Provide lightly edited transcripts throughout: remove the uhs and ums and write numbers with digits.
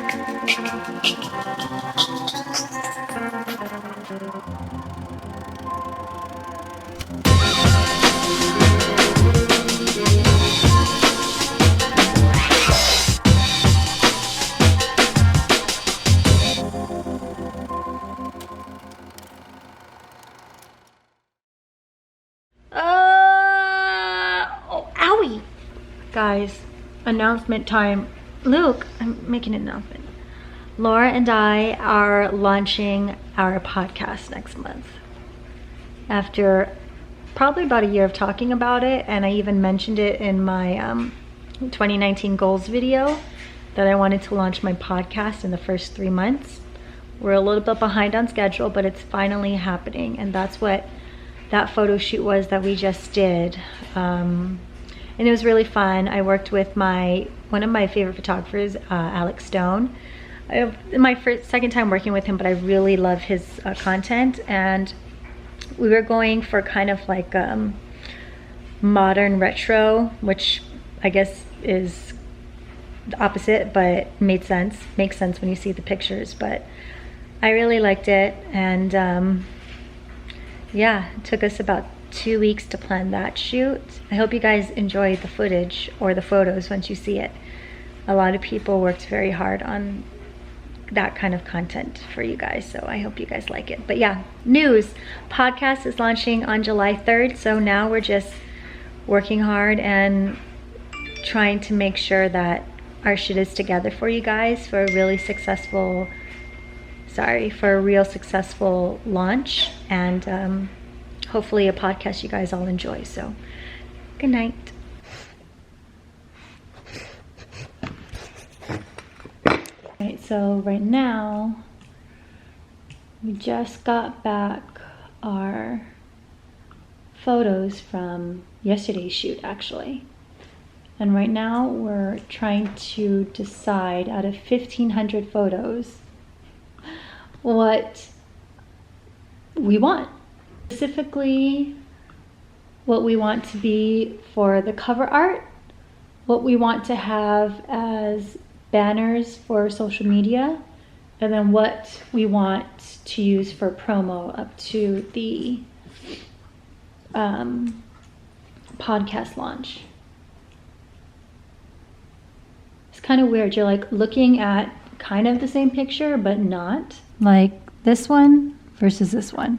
Oh, owie. Guys, announcement time. Luke, I'm making an announcement. Laura and I are launching our podcast next month. After probably about a year of talking about it, and I even mentioned it in my 2019 goals video that I wanted to launch my podcast in the first 3 months. We're a little bit behind on schedule, but it's finally happening, and that's what that photo shoot was that we just did. And it was really fun. I worked with one of my favorite photographers, Alex Stone. My second time working with him, but I really love his content, and we were going for kind of like modern retro, which I guess is the opposite, but makes sense when you see the pictures. But I really liked it, and yeah, it took us about 2 weeks to plan that shoot. I hope you guys enjoyed the footage or the photos once you see it. A lot of people worked very hard on that kind of content for you guys, so I hope you guys like it. But yeah, news, podcast is launching on July 3rd, so now we're just working hard and trying to make sure that our shit is together for you guys for a really successful real successful launch, and hopefully a podcast you guys all enjoy. So good night. Alright, so right now we just got back our photos from yesterday's shoot, actually. And right now we're trying to decide out of 1,500 photos what we want. Specifically, what we want to be for the cover art, what we want to have as banners for social media, and then what we want to use for promo up to the podcast launch. It's kind of weird. You're like looking at kind of the same picture, but not. Like this one versus this one.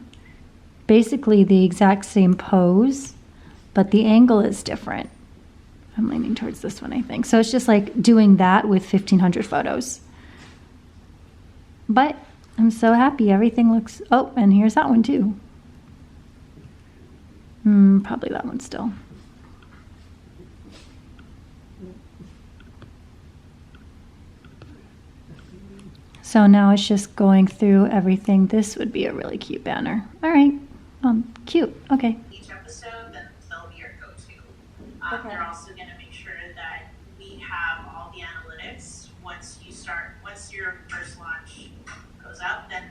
Basically the exact same pose, but the angle is different. I'm leaning towards this one, I think. So it's just like doing that with 1,500 photos. But I'm so happy. Everything looks... Oh, and here's that one too. Probably that one still. So now it's just going through everything. This would be a really cute banner. All right. Cute. Okay. Each episode, then they'll be our go-to. Okay. They're also going to make sure that we have all the analytics. Once your first launch goes up, then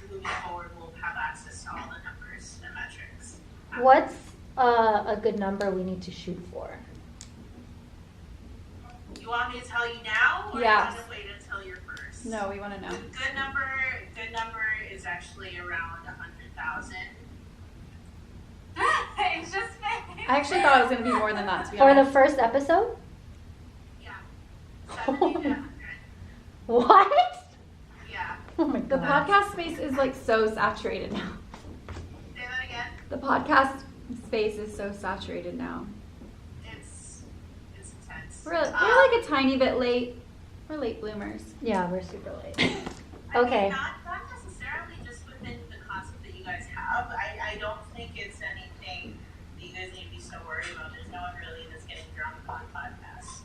moving forward, we'll have access to all the numbers and metrics. What's a good number we need to shoot for? You want me to tell you now, or Yes. you want to wait until you're first? No, we want to know. Good number is actually around 100,000. It's just fake. I actually thought it was going to be more than that, to be For the honest. first episode? Yeah. 70 to 100. What? Yeah. Oh my The god. podcast space is like so saturated now. Say that again. The podcast space is so saturated now. It's intense. We're like a tiny bit late. We're late bloomers. Yeah, we're super late. I Okay. mean, not necessarily just within the concept that you guys have. I don't think it's anything that you guys need to be so worried about. There's no one really that's getting drunk on podcasts.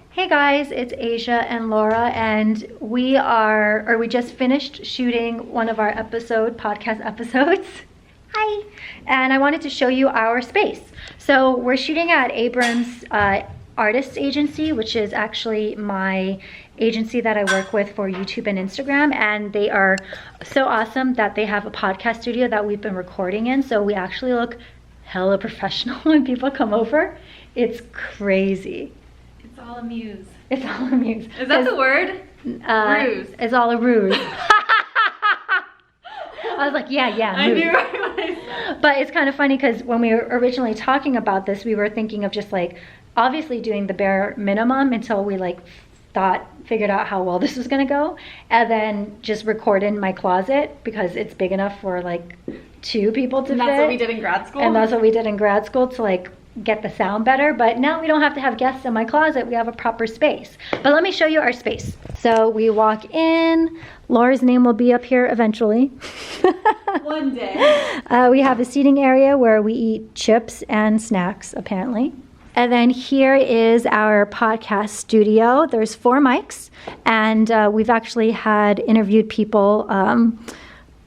Hey guys, it's Asia and Laura, and we just finished shooting one of our podcast episodes. Hi. And I wanted to show you our space. So we're shooting at Abrams Artists Agency, which is actually my agency that I work with for YouTube and Instagram, and they are so awesome that they have a podcast studio that we've been recording in, so we actually look hella professional when people come over. It's crazy. It's all a muse. It's all a muse. Is that the word? Ruse. It's all a ruse. I was like, yeah, I ruse. knew right when I said. But it's kind of funny because when we were originally talking about this, we were thinking of just like obviously doing the bare minimum until we like figured out how well this was gonna go, and then just record in my closet because it's big enough for like 2 people to fit. And that's what we did in grad school. And that's what we did in grad school to like get the sound better. But now we don't have to have guests in my closet. We have a proper space. But let me show you our space. So we walk in. Laura's name will be up here eventually. One day. We have a seating area where we eat chips and snacks, apparently. And then here is our podcast studio. There's 4 mics, and we've actually had interviewed people,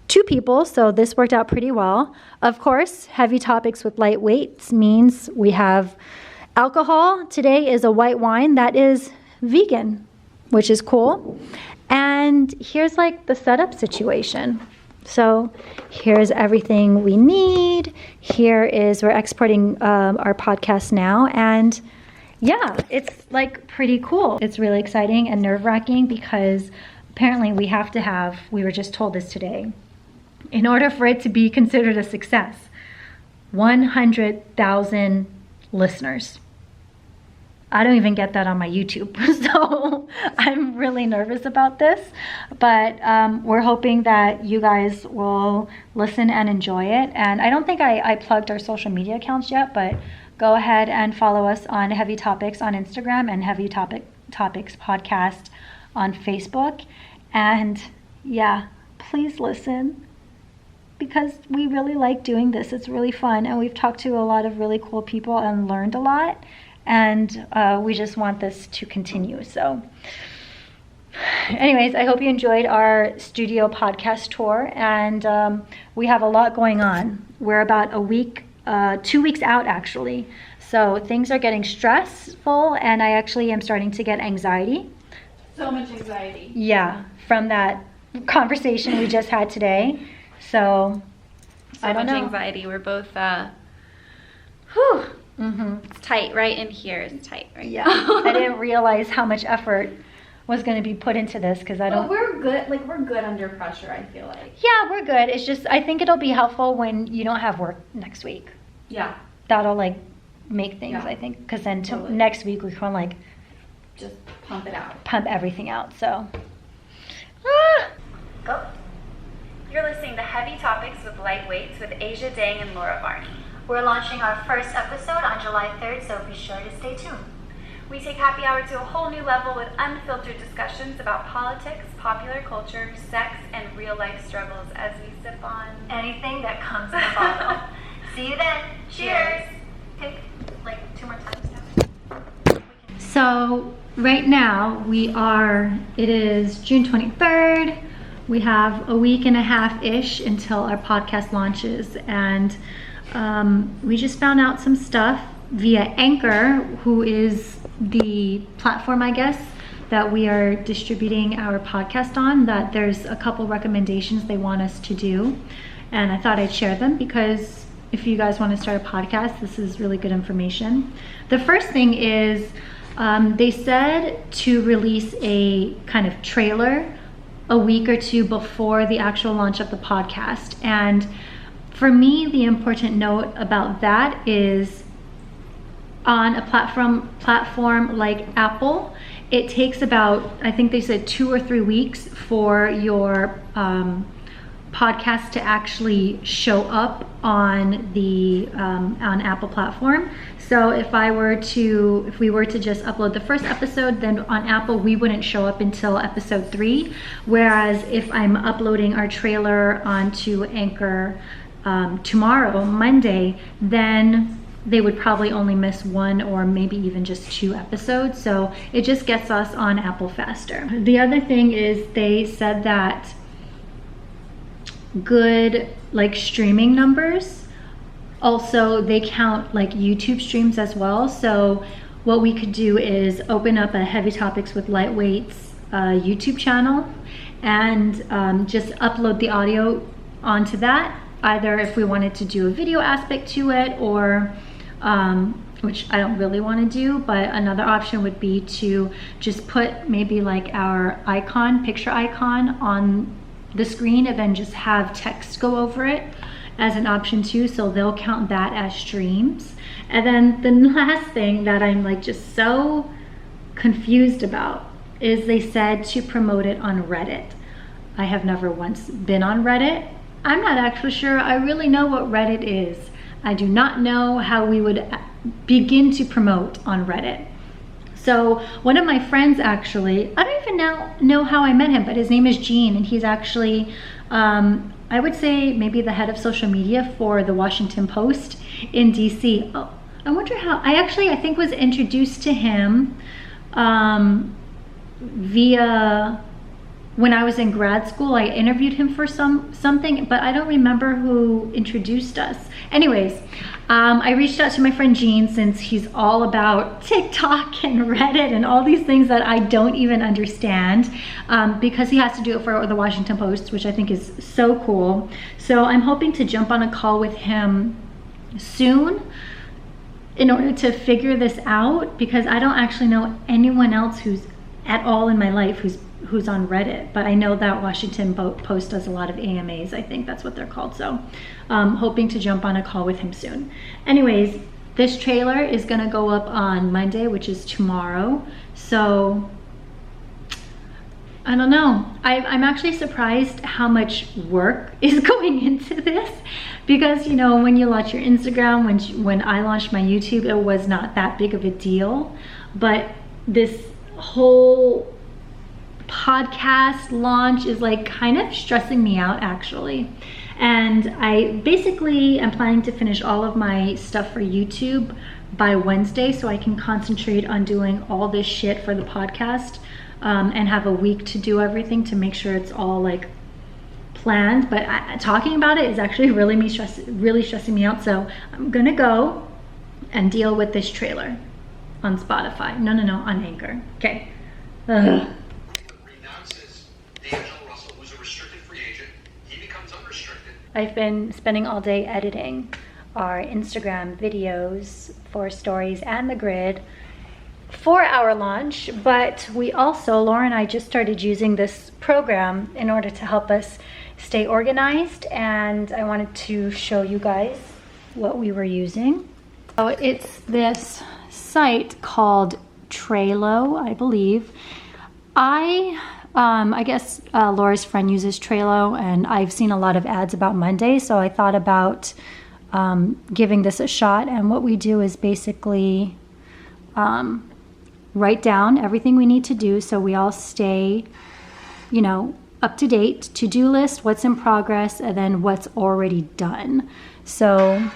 2 people, so this worked out pretty well. Of course, heavy topics with light weights means we have alcohol. Today is a white wine that is vegan, which is cool. And here's like the setup situation. So here's everything we need. Here is, we're exporting our podcast now. And yeah, it's like pretty cool. It's really exciting and nerve-wracking because apparently we were just told this today, in order for it to be considered a success, 100,000 listeners. I don't even get that on my YouTube, so I'm really nervous about this, but we're hoping that you guys will listen and enjoy it. And I don't think I plugged our social media accounts yet, but go ahead and follow us on Heavy Topics on Instagram and Heavy Topics Podcast on Facebook. And yeah, please listen because we really like doing this. It's really fun, and we've talked to a lot of really cool people and learned a lot. And we just want this to continue. So anyways, I hope you enjoyed our studio podcast tour. And we have a lot going on. We're about a week, 2 weeks out actually. So things are getting stressful, and I actually am starting to get anxiety. So much anxiety. Yeah, from that conversation we just had today. So I don't know. Anxiety. We're both, Whew. Mm-hmm. It's tight right in here. It's tight right. Yeah, I didn't realize how much effort was going to be put into this because I don't. But we're good. Like we're good under pressure. I feel like. Yeah, we're good. It's just I think it'll be helpful when you don't have work next week. Yeah. That'll like make things. Yeah. I think because then Totally. next week we can like Just pump it out. pump everything out. So. Go. You're listening to Heavy Topics with Lightweights with Asia Dang and Laura Varney. We're launching our first episode on July 3rd, so be sure to stay tuned. We take happy hour to a whole new level with unfiltered discussions about politics, popular culture, sex, and real life struggles as we sip on Anything that comes in a bottle. See you then. Cheers. Take like 2 more times now. So right now it is June 23rd. We have a week and a half-ish until our podcast launches, and we just found out some stuff via Anchor, who is the platform, I guess, that we are distributing our podcast on, that there's a couple recommendations they want us to do. And I thought I'd share them because if you guys want to start a podcast, this is really good information. The first thing is they said to release a kind of trailer a week or 2 before the actual launch of the podcast. And for me, the important note about that is on a platform like Apple, it takes about, I think they said 2 or 3 weeks for your podcast to actually show up on the on Apple platform. So if we were to just upload the first episode, then on Apple we wouldn't show up until episode 3. Whereas if I'm uploading our trailer onto Anchor tomorrow, Monday, then they would probably only miss 1 or maybe even just 2 episodes. So it just gets us on Apple faster. The other thing is they said that good like streaming numbers, also they count like YouTube streams as well. So what we could do is open up a Heavy Topics with Lightweights YouTube channel and just upload the audio onto that, either if we wanted to do a video aspect to it, or which I don't really want to do, but another option would be to just put maybe like our icon, picture icon on the screen and then just have text go over it as an option too, so they'll count that as streams. And then the last thing that I'm like just so confused about is they said to promote it on Reddit. I have never once been on Reddit. I'm not actually sure I really know what Reddit is. I do not know how we would begin to promote on Reddit. So one of my friends actually, I don't even know how I met him, but his name is Gene, and he's actually, I would say maybe the head of social media for the Washington Post in DC. Oh, I wonder how, I think was introduced to him via, when I was in grad school, I interviewed him for something, but I don't remember who introduced us. Anyways, I reached out to my friend Gene, since he's all about TikTok and Reddit and all these things that I don't even understand, because he has to do it for the Washington Post, which I think is so cool. So I'm hoping to jump on a call with him soon in order to figure this out, because I don't actually know anyone else who's at all in my life who's on Reddit, but I know that Washington Post does a lot of AMAs. I think that's what they're called. So hoping to jump on a call with him soon. Anyways, this trailer is gonna go up on Monday, which is tomorrow. So I don't know. I'm actually surprised how much work is going into this, because, you know, when you launch your Instagram, when I launched my YouTube, it was not that big of a deal, but this whole podcast launch is like kind of stressing me out actually. And I basically am planning to finish all of my stuff for YouTube by Wednesday, so I can concentrate on doing all this shit for the podcast, and have a week to do everything to make sure it's all like planned. But talking about it is actually really stressing me out. So I'm gonna go and deal with this trailer on Spotify. No, on Anchor. Okay. I've been spending all day editing our Instagram videos for stories and the grid for our launch, but we also, Laura and I just started using this program in order to help us stay organized, and I wanted to show you guys what we were using. So it's this site called Trello, I believe. I guess Laura's friend uses Trello, and I've seen a lot of ads about Monday, so I thought about giving this a shot. And what we do is basically write down everything we need to do so we all stay, you know, up to date. To-do list, what's in progress, and then what's already done. So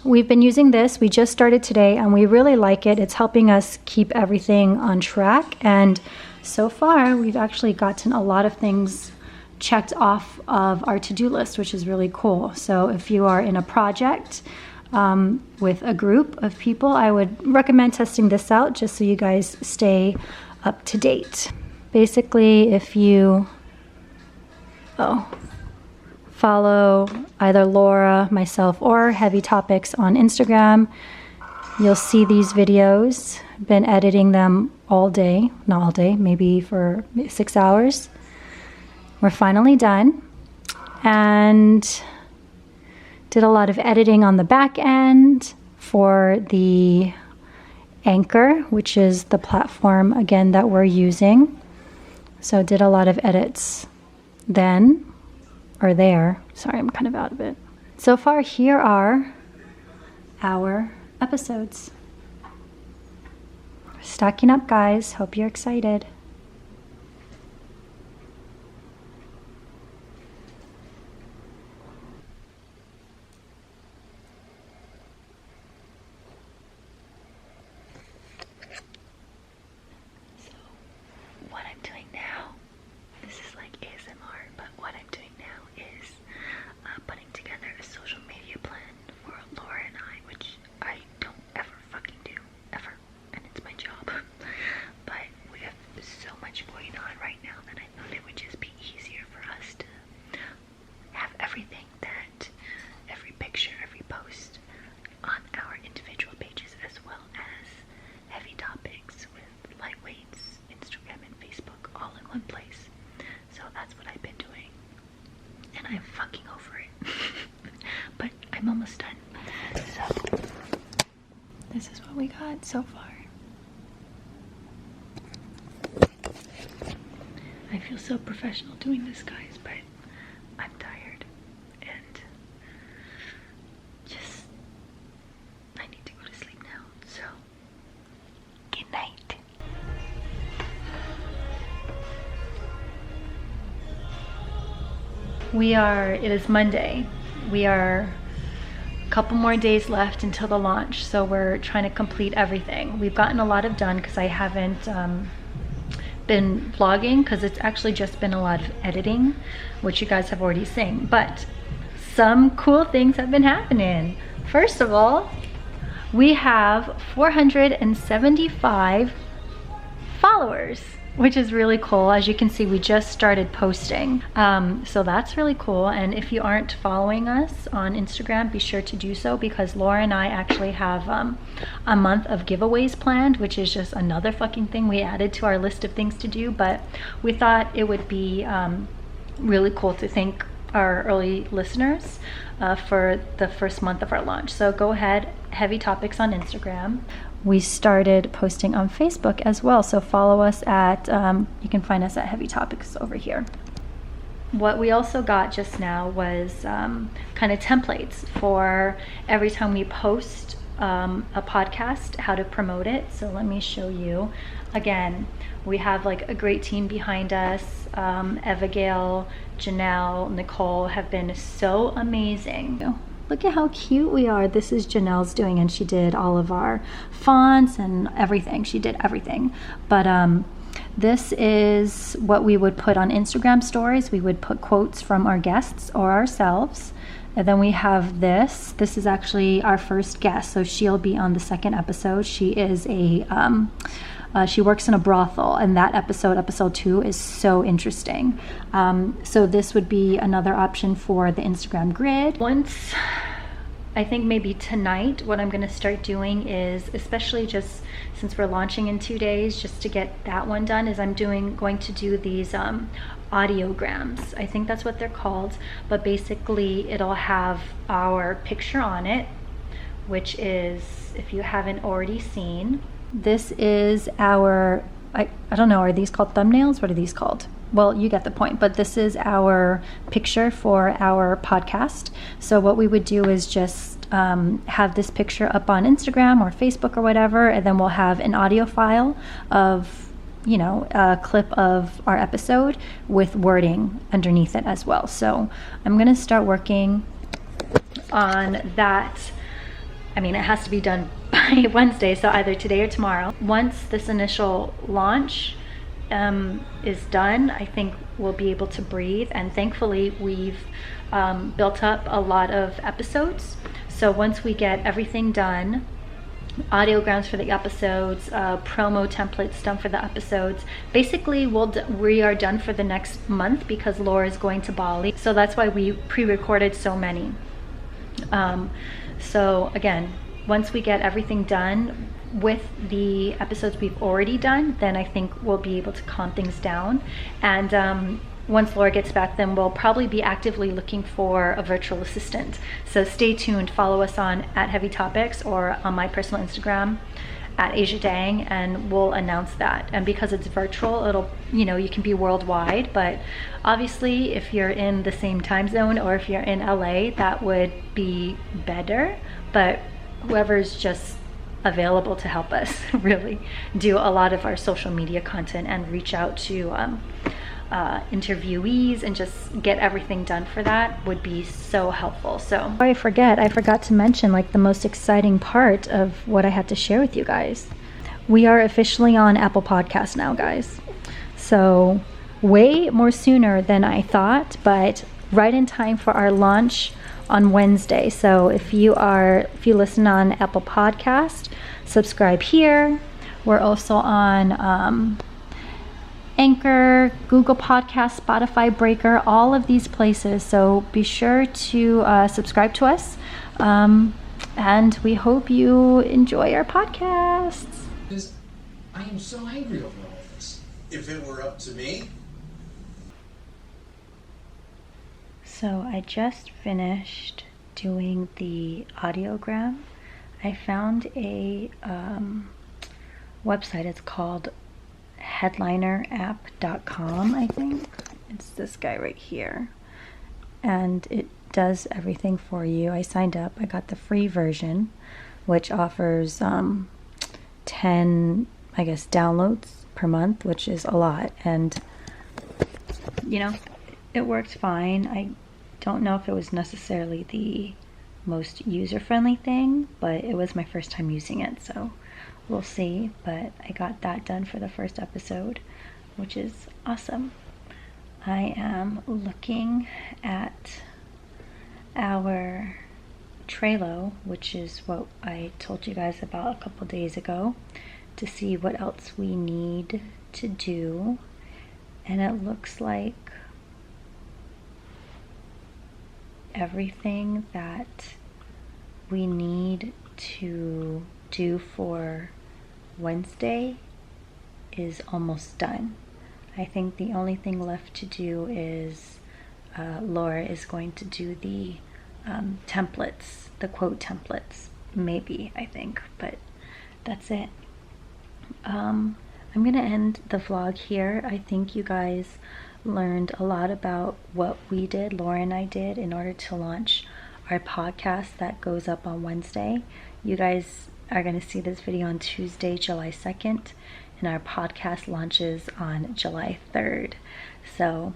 we've been using this. We just started today, and we really like it. It's helping us keep everything on track, and so far we've actually gotten a lot of things checked off of our to-do list, which is really cool. So if you are in a project with a group of people, I would recommend testing this out just so you guys stay up to date. Basically, if you follow either Laura, myself, or Heavy Topics on Instagram, you'll see these videos. Been editing them all day, not all day, maybe for 6 hours. We're finally done, and did a lot of editing on the back end for the Anchor, which is the platform again that we're using. So did a lot of edits then, or there. Sorry, I'm kind of out of it. So far, here are our episodes. Stacking up, guys. Hope you're excited. So, what I'm doing now, this is like ASMR, but what I'm doing now is putting together a social media plan for Laura and I, which I don't ever fucking do, ever. And it's my job. But we have I'm almost done. So this is what we got so far. I feel so professional doing this, guys, but I'm tired and just I need to go to sleep now. So good night. It is Monday. We are a couple more days left until the launch, so we're trying to complete everything. We've gotten a lot of done because I haven't been vlogging, because it's actually just been a lot of editing, which you guys have already seen, but some cool things have been happening. First of all, we have 475 followers, which is really cool. As you can see, we just started posting. So that's really cool. And if you aren't following us on Instagram, be sure to do so, because Laura and I actually have a month of giveaways planned, which is just another fucking thing we added to our list of things to do. But we thought it would be really cool to thank our early listeners for the first month of our launch. So go ahead, Heavy Topics on Instagram. We started posting on Facebook as well, so follow us at, you can find us at Heavy Topics over here. What we also got just now was kind of templates for every time we post a podcast, how to promote it. So let me show you. Again, we have like a great team behind us. Evagale, Janelle, Nicole have been so amazing. Look at how cute we are. This is Janelle's doing, and she did all of our fonts and everything. She did everything. But this is what we would put on Instagram stories. We would put quotes from our guests or ourselves. And then we have this. This is actually our first guest, so she'll be on the second episode. She is she works in a brothel, and that episode 2, is so interesting. So this would be another option for the Instagram grid. Once, I think maybe tonight, what I'm gonna start doing is, especially just since we're launching in 2 days, just to get that one done, is I'm going to do these audiograms. I think that's what they're called, but basically it'll have our picture on it, which is, if you haven't already seen, this is our, I don't know, are these called thumbnails? What are these called? Well, you get the point, but this is our picture for our podcast. So what we would do is just have this picture up on Instagram or Facebook or whatever, and then we'll have an audio file of, you know, a clip of our episode with wording underneath it as well. So I'm gonna start working on that. I mean, it has to be done by Wednesday, so either today or tomorrow. Once this initial launch is done, I think we'll be able to breathe, and thankfully we've built up a lot of episodes. So once we get everything done, audiograms for the episodes, promo templates done for the episodes, basically we are done for the next month, because Laura is going to Bali, so that's why we pre-recorded so many. So again, once we get everything done with the episodes we've already done, then I think we'll be able to calm things down. And once Laura gets back, then we'll probably be actively looking for a virtual assistant. So stay tuned, follow us on at Heavy Topics or on my personal Instagram at Asia Dang, and we'll announce that. And because it's virtual, it'll, you know, you can be worldwide, but obviously if you're in the same time zone or if you're in LA, that would be better. But whoever's just available to help us really do a lot of our social media content and reach out to interviewees and just get everything done for that would be so helpful. So I forgot to mention, like, the most exciting part of what I had to share with you guys. We are officially on Apple Podcasts now, guys. So way more sooner than I thought, but right in time for our launch on Wednesday. So if you listen on Apple Podcast, subscribe here. We're also on Anchor, Google Podcast, Spotify, Breaker, all of these places. So be sure to subscribe to us. And we hope you enjoy our podcasts. I am so angry over all this. If it were up to me. So I just finished doing the audiogram, I found a website. It's called headlinerapp.com, I think. It's this guy right here. And it does everything for you. I signed up. I got the free version, which offers 10, I guess, downloads per month, which is a lot. And, you know, it worked fine. I don't know if it was necessarily the most user-friendly thing, but it was my first time using it, so we'll see. But I got that done for the first episode, which is awesome. I am looking at our Trello, which is what I told you guys about a couple days ago, to see what else we need to do. And it looks like everything that we need to do for Wednesday is almost done. I think the only thing left to do is Laura is going to do the templates, the quote templates, maybe, I think, but that's it. I'm gonna end the vlog here. I think you guys learned a lot about what we did, Laura and I did, in order to launch our podcast that goes up on Wednesday. You guys are going to see this video on Tuesday, July 2nd, and our podcast launches on July 3rd. So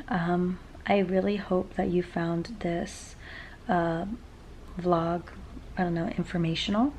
I really hope that you found this vlog, I don't know, informational.